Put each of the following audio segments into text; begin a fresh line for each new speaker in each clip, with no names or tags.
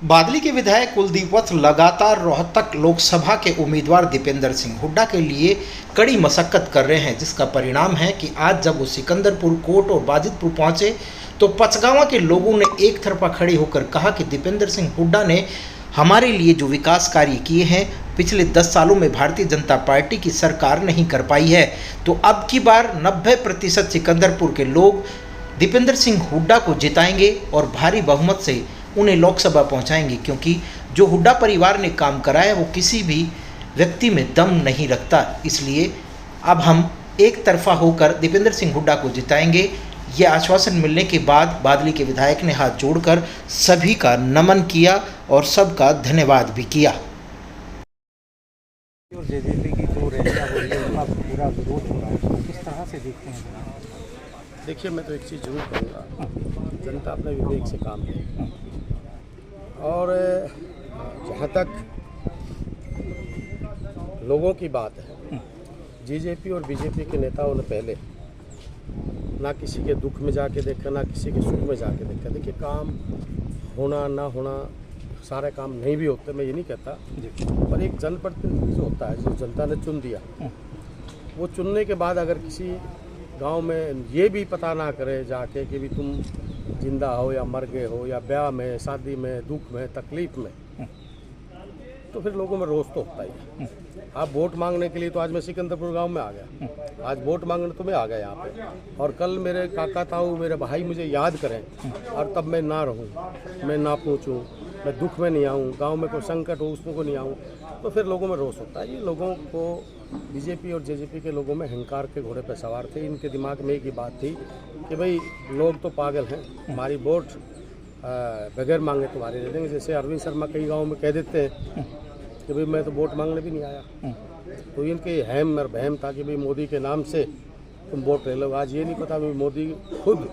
बादली के विधायक कुलदीप वत्स लगातार रोहतक लोकसभा के उम्मीदवार दीपेंद्र सिंह हुड्डा के लिए कड़ी मशक्कत कर रहे हैं, जिसका परिणाम है कि आज जब वो सिकंदरपुर कोट और बाजितपुर पहुंचे तो पचगांवा के लोगों ने एक तरफा खड़े होकर कहा कि दीपेंद्र सिंह हुड्डा ने हमारे लिए जो विकास कार्य किए हैं पिछले 10 सालों में भारतीय जनता पार्टी की सरकार नहीं कर पाई है। तो अब की बार 90% सिकंदरपुर के लोग दीपेंद्र सिंह हुड्डा को जिताएंगे और भारी बहुमत से उन्हें लोकसभा पहुंचाएंगे, क्योंकि जो हुड्डा परिवार ने काम कराया वो किसी भी व्यक्ति में दम नहीं रखता। इसलिए अब हम एक तरफा होकर दीपेंद्र सिंह हुड्डा को जिताएंगे। ये आश्वासन मिलने के बाद बादली के विधायक ने हाथ जोड़कर सभी का नमन किया और सबका धन्यवाद भी किया।
और जेजेपी की जो रैलियां हो रही है उनका पूरा विरोध हो रहा है, तो किस तरह से देखते हैं जनाब?
देखिए, मैं तो एक चीज़ जरूर कहूँगा, जनता अपने विवेक से काम करे और जहाँ तक लोगों की बात है, जेजेपी और बीजेपी के नेताओं ने पहले ना किसी के दुख में जाके देखा, ना किसी के सुख में जाके देखा। देखिए, काम होना ना होना सारे काम नहीं भी होते, मैं ये नहीं कहता, पर एक जनप्रतिनिधि होता है जो जनता ने चुन दिया, वो चुनने के बाद अगर किसी गांव में ये भी पता ना करे जाके कि भी तुम जिंदा हो या मर गए हो, या ब्याह में, शादी में, दुख में, तकलीफ में, तो फिर लोगों में रोष तो होता ही है। आप वोट मांगने के लिए तो आज मैं सिकंदरपुर गांव में आ गया, आज वोट मांगने तो मैं आ गया यहाँ पे, और कल मेरे काका ताऊ, मेरे भाई मुझे याद करें और तब मैं ना रहूँ, मैं ना पूछूँ, मैं दुख में नहीं आऊँ, गांव में कोई संकट हो उसमें को नहीं आऊँ, तो फिर लोगों में रोष होता है। ये लोगों को, बीजेपी और जेजेपी के लोगों में अहंकार के घोड़े पर सवार थे। इनके दिमाग में एक ही बात थी कि भाई लोग तो पागल हैं, हमारी वोट बगैर मांगे तुम्हारे दे देंगे। जैसे अरविंद शर्मा कई गाँव में कह देते हैं कि भाई मैं तो वोट मांगने भी नहीं आया, तो इनके हेम और बहम था कि भाई मोदी के नाम से तुम वोट ले लो। आज ये नहीं पता भाई मोदी खुद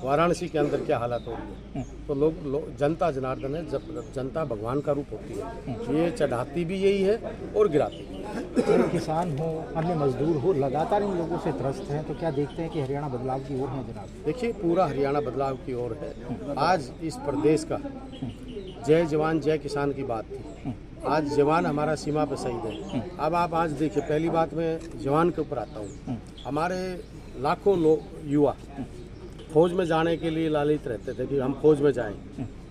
वाराणसी के अंदर क्या हालत हो रही है। तो लोग जनता जनार्दन है, जब जनता भगवान का रूप होती है, ये चढ़ाती भी यही है और गिराती भी है।
चाहे किसान हो, अन्य मजदूर हो, लगातार इन लोगों से त्रस्त हैं, तो क्या देखते हैं कि हरियाणा बदलाव की ओर है जनाब?
देखिए, पूरा हरियाणा बदलाव की ओर है। आज इस प्रदेश का जय जवान जय किसान की बात थी, आज जवान हमारा सीमा पर शहीद है। अब आप आज देखिए, पहली बात मैं जवान के ऊपर आता हूँ। हमारे लाखों लोग युवा फौज में जाने के लिए लालित रहते थे कि हम फौज में जाएं,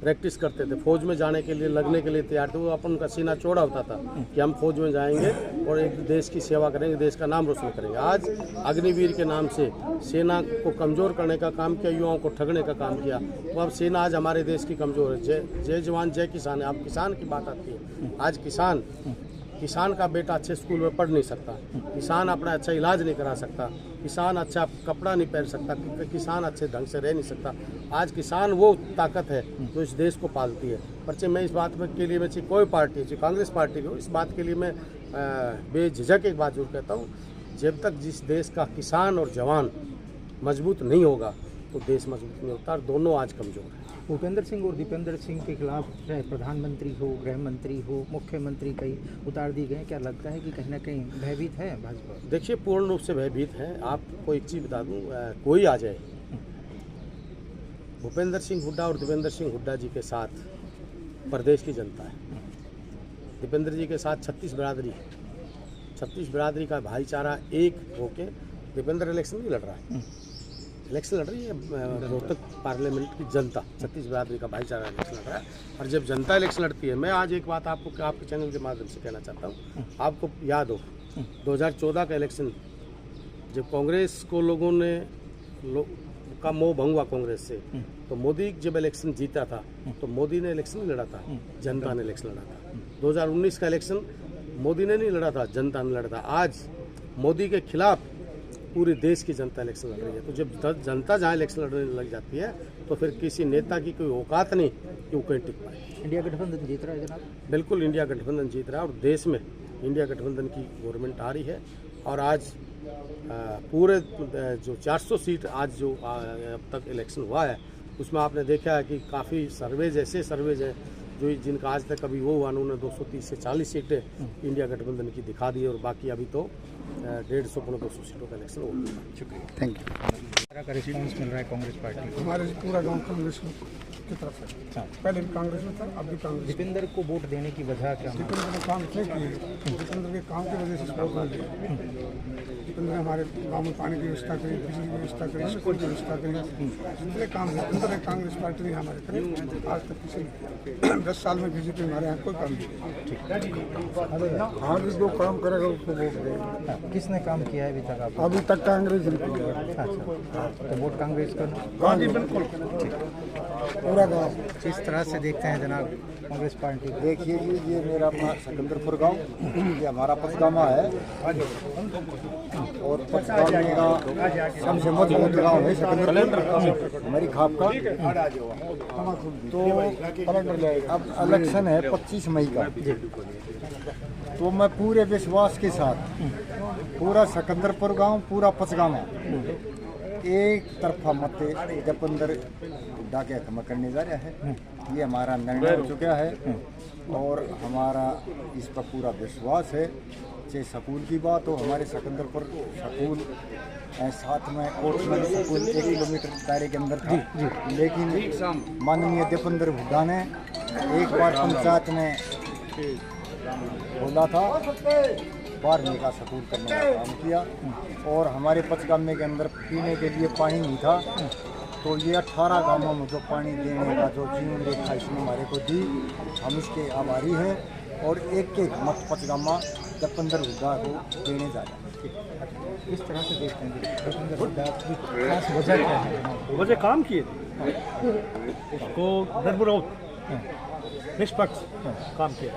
प्रैक्टिस करते थे, फौज में जाने के लिए, लगने के लिए तैयार थे। वो अपन का सीना चौड़ा होता था कि हम फौज में जाएंगे और एक देश की सेवा करेंगे, देश का नाम रोशन करेंगे। आज अग्निवीर के नाम से सेना को कमज़ोर करने का काम किया, युवाओं को ठगने का काम किया, तो अब सेना आज हमारे देश की कमज़ोर है। जय जवान जय किसान है। अब किसान की बात आती है, आज किसान का बेटा अच्छे स्कूल में पढ़ नहीं सकता, किसान अपना अच्छा इलाज नहीं करा सकता, किसान अच्छा कपड़ा नहीं पहन सकता, किसान अच्छे ढंग से रह नहीं सकता। आज किसान वो ताकत है जो इस देश को पालती है। पर चाहे मैं इस बात के लिए, मैं चाहे कोई पार्टी, चाहे कांग्रेस पार्टी हो, इस बात के लिए मैं बेझिझक एक बात जरूर कहता हूँ, जब तक जिस देश का किसान और जवान मजबूत नहीं होगा तो देश मजबूत नहीं होता, और दोनों आज कमज़ोर हैं।
भूपेंद्र सिंह और दीपेंद्र सिंह के खिलाफ चाहे प्रधानमंत्री हो, गृह मंत्री हो, मुख्यमंत्री कई उतार दिए गए, क्या लगता है कि कहीं ना कहीं भयभीत है भाजपा? देखिए, पूर्ण रूप से भयभीत है। आपको एक चीज़ बता दूं, कोई आ जाए, भूपेंद्र सिंह हुड्डा और दीपेंद्र सिंह हुड्डा जी के साथ प्रदेश की जनता है। दीपेंद्र जी के साथ 36 बिरादरी है, 36 बिरादरी का भाईचारा एक होके दीपेंद्र इलेक्शन नहीं लड़ रहा है, इलेक्शन लड़ रही है रोहतक पार्लियामेंट की जनता, 36 बिरादरी का भाईचारा इलेक्शन लड़ रहा है। और जब जनता इलेक्शन लड़ती है, मैं आज एक बात आपको आपके चैनल के माध्यम से कहना चाहता हूँ, आपको याद हो 2014 का इलेक्शन, जब कांग्रेस को लोगों ने का मोह भंग हुआ कांग्रेस से, तो मोदी जब इलेक्शन जीता था तो मोदी ने इलेक्शन नहीं लड़ा था, जनता ने इलेक्शन लड़ा था। 2019 का इलेक्शन मोदी ने नहीं लड़ा था, जनता ने लड़ा था। आज मोदी के खिलाफ पूरे देश की जनता इलेक्शन लड़ रही है। तो जब जनता जहाँ इलेक्शन लड़ने लग जाती है तो फिर किसी नेता की कोई औकात नहीं कि वो कहीं टिक पाए। इंडिया गठबंधन जीत रहा है जनाब? बिल्कुल,
इंडिया गठबंधन जीत रहा है और देश में इंडिया गठबंधन की गवर्नमेंट आ रही है। और आज पूरे जो 400 सीट आज जो अब तक इलेक्शन हुआ है, उसमें आपने देखा है कि काफ़ी सर्वेज ऐसे सर्वेज हैं जो जिनका आज तक कभी वो हुआ, उन्होंने 230 से 40 सीटें इंडिया गठबंधन की दिखा दी, और बाकी अभी तो 150-200 सीटों का इलेक्शन हो गया।
शुक्रिया, थैंक यू। तरह का रिस्पॉन्स मिल रहा है कांग्रेस पार्टी को?
हमारे पूरा गांव कांग्रेस की तरफ से। पहले भी कांग्रेस में था, अब भी कांग्रेस।
दीपेंद्र को वोट देने की वजह क्या?
दीपेंद्र ने काम नहीं किए, दीपेंद्र के काम की वजह से वोट नहीं दिया। दीपेंद्र ने हमारे गाँव में पानी की व्यवस्था करी, बिजली की व्यवस्था करी, स्कूल की व्यवस्था करी, जितने काम दीपेंद्र ने कांग्रेस पार्टी ने हमारे करे आज तक किसी ने 10 साल में बीजेपी हमारे यहाँ कोई काम नहीं। हाँ भी जो काम करेगा उसको वोट देगा।
किसने काम किया है अभी तक आप?
अभी तक कांग्रेस ने किया।
अच्छा, तो वोट कांग्रेस का?
हाँ जी बिल्कुल, पूरा गाँव।
किस तरह से देखते हैं जनाब कांग्रेस पार्टी को?
देखिए जी, ये मेरा अपना सिकंदरपुर गांव, ये हमारा पचगामा है और पचगामे का सबसे मजबूत गांव है सिकंदरपुर, हमारी खाप का। तो अब इलेक्शन है 25 मई का, तो मैं पूरे विश्वास के साथ पूरा सिकंदरपुर गांव, पूरा पचगामा एक तरफा मत दीपेंद्र हुड्डा के हक में करने जा रहा है। ये हमारा निर्णय हो चुका है और हमारा इस पर पूरा विश्वास है। चाहे स्कूल की बात हो, हमारे सिकंदरपुर स्कूल साथ में कोर्ट में स्कूल 1 किलोमीटर दायरे के अंदर था, लेकिन माननीय दीपेंद्र हुड्डा ने एक बार पंचायत में बोला था 12वीं का स्कूल करने का काम किया और हमारे पचगामे के अंदर पीने के लिए पानी नहीं था, तो ये 18 गांवों में जो पानी देने का जो जीवन रेखा इसने हमारे को दी, हम इसके आभारी हैं और एक मत पचगामा दीपेंद्र हुड्डा को देने जा रहे हैं।
किस तरह से देखते हैं दीपेंद्र हुड्डा की खास वजह क्या है?
वजह काम किए थे, उसको निष्पक्ष काम किया।